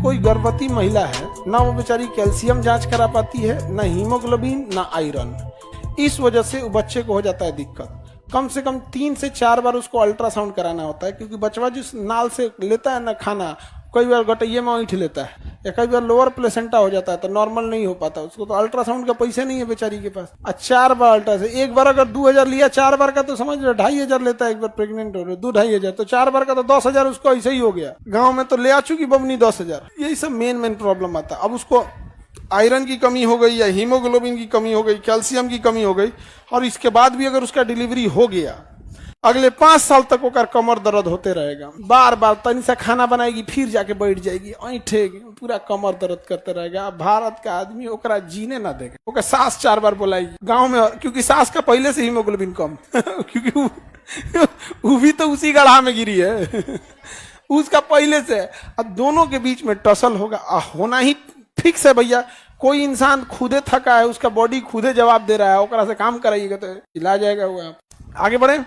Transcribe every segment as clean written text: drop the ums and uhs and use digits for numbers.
कोई गर्भवती महिला है ना वो बेचारी कैल्शियम जांच करा पाती है, ना हीमोग्लोबिन, ना आयरन। इस वजह से बच्चे को हो जाता है दिक्कत। कम से कम 3 से 4 बार उसको अल्ट्रासाउंड कराना होता है, क्योंकि बचवा जिस नाल से लेता है ना खाना, कई बार गटैये में ऐंठ लेता है या कई बार लोअर प्लेसेंटा हो जाता है तो नॉर्मल नहीं हो पाता। उसको तो अल्ट्रासाउंड का पैसे नहीं है बेचारी के पास। 4 बार अल्ट्रासाउंड, एक बार अगर 2000 लिया, 4 बार का तो समझ लो 2500 लेता है। एक बार प्रेग्नेंट हो रहे 2-2500, तो 4 बार का तो 10,000 उसको ऐसे ही हो गया। गाँव में तो ले आ चुकी बबनी 10,000। यही सब मेन प्रॉब्लम आता है। अब उसको आयरन की कमी हो गई या हीमोग्लोबिन की कमी हो गई, कैल्शियम की कमी हो गई, और इसके बाद भी अगर उसका डिलीवरी हो गया, अगले 5 साल तक ओकर कमर दर्द होते रहेगा। बार बार तनी सा खाना बनाएगी, फिर जाके बैठ जाएगी, ऐंठेगी, पूरा कमर दर्द करते रहेगा। भारत का आदमी ओकरा जीने ना देगा। ओकर सास 4 बार बोलाएगी गांव में, क्योंकि सास का पहले से हीमोग्लोबिन कम क्योंकि वो भी तो उसी गढ़ा में गिरी है उसका पहले से। अब दोनों के बीच में टसल होगा, होना ही फिक्स है भैया। कोई इंसान खुदे थका है, उसका बॉडी खुदे जवाब दे रहा है, ओकरा से काम कराइएगा तो इलाज जाएगा। हुआ आगे बढ़े।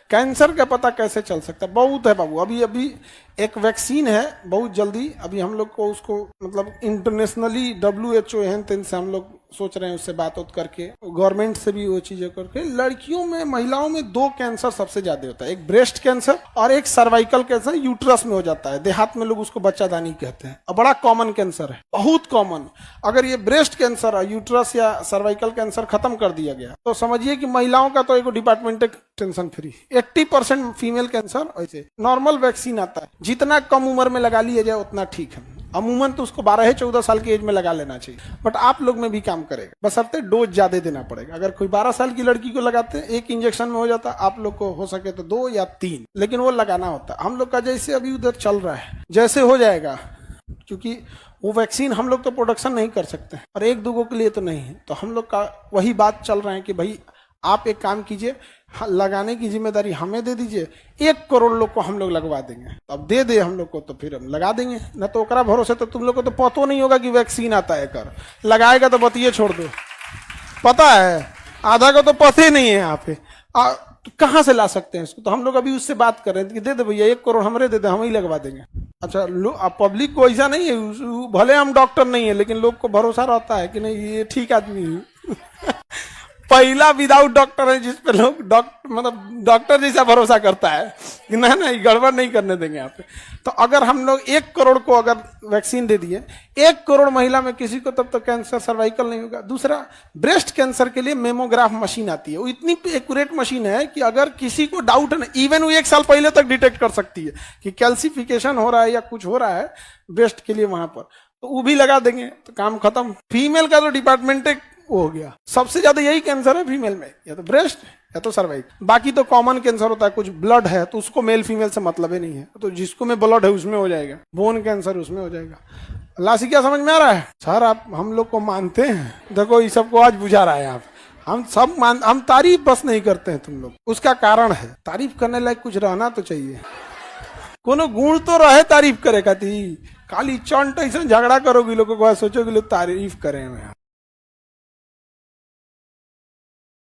कैंसर का पता कैसे चल सकता है? बहुत है बाबू। अभी एक वैक्सीन है, बहुत जल्दी अभी हम लोग को उसको मतलब इंटरनेशनली WHO है, से हम लोग सोच रहे हैं उससे बात करके, गवर्नमेंट से भी वो चीजें करके। लड़कियों में, महिलाओं में 2 कैंसर सबसे ज्यादा होता है, एक ब्रेस्ट कैंसर और एक सर्वाइकल कैंसर। यूट्रस में हो जाता है, देहात में लोग उसको बच्चादानी कहते हैं, और बड़ा कॉमन कैंसर है, बहुत कॉमन। अगर ये ब्रेस्ट कैंसर और यूट्रस या सर्वाइकल कैंसर खत्म कर दिया गया तो समझिए कि महिलाओं का तो एक department tension free. 80% female cancer ऐसे नॉर्मल वैक्सीन आता है, जितना कम उम्र में लगा लिया जाए उतना ठीक है। अमूमन तो उसको 12-14 साल की एज में लगा लेना चाहिए, बट आप लोग में भी काम करेगा, बशर्ते डोज ज्यादा देना पड़ेगा। अगर कोई 12 साल की लड़की को लगाते हैं, 1 इंजेक्शन में हो जाता, आप लोग को हो सके तो 2 या 3, लेकिन वो लगाना होता। हम लोग का जैसे अभी उधर चल रहा है, जैसे हो जाएगा, क्योंकि वो वैक्सीन हम लोग तो प्रोडक्शन नहीं कर सकते और 1-2 के लिए तो नहीं है, तो हम लोग का वही बात चल रहा है कि भाई आप एक काम कीजिए, लगाने की जिम्मेदारी हमें दे दीजिए, 1 करोड़ लोग को हम लोग लगवा देंगे। तो अब दे दे हम लोग को तो फिर हम लगा देंगे, न तो ओकरा भरोसे तो तुम लोग को तो पता नहीं होगा कि वैक्सीन आता है। कर लगाएगा तो बतिए छोड़ दो, पता है आधा को तो पता ही नहीं है यहाँ पे। तो कहाँ से ला सकते हैं इसको? तो हम लोग अभी उससे बात कर रहे हैं कि दे दे भैया 1 करोड़ हमरे दे दे, हम ही लगवा देंगे। अच्छा, पब्लिक को ऐसा नहीं है, भले हम डॉक्टर नहीं है लेकिन लोग को भरोसा रहता है कि नहीं ये ठीक आदमी है पहला विदाउट डॉक्टर है जिसपे लोग डॉक्टर जैसा भरोसा करता है कि नहीं गड़बड़ नहीं करने देंगे यहाँ पे। तो अगर हम लोग 1 करोड़ को अगर वैक्सीन दे दिए, 1 करोड़ महिला में किसी को तब तक कैंसर सर्वाइकल नहीं होगा। दूसरा, ब्रेस्ट कैंसर के लिए मेमोग्राफ मशीन आती है, वो इतनी एक्यूरेट मशीन है कि अगर किसी को डाउट है, इवन वो 1 साल पहले तक डिटेक्ट कर सकती है कि कैल्सिफिकेशन हो रहा है या कुछ हो रहा है ब्रेस्ट के लिए वहां पर, तो वो भी लगा देंगे तो काम खत्म। फीमेल का तो डिपार्टमेंट हो गया। सबसे ज्यादा यही कैंसर है फीमेल में, या तो ब्रेस्ट या तो सर्वाइकल। बाकी तो कॉमन कैंसर होता है, कुछ ब्लड है तो उसको मेल फीमेल से मतलब ही नहीं है, तो जिसको में ब्लड है उसमें हो जाएगा, बोन कैंसर उसमें हो जाएगा। लासी क्या समझ में आ रहा है सर? आप हम लोग को मानते हैं, देखो ये सबको आज बुझा रहा है आप। हम सब हम तारीफ बस नहीं करते हैं तुम लोग, उसका कारण है। तारीफ करने लायक कुछ रहना तो चाहिए, कोनो गुण तो रहे तारीफ करे खाती। खाली चंट ऐसा झगड़ा करोगी लोगों को, सोचोगे लोग तारीफ करें।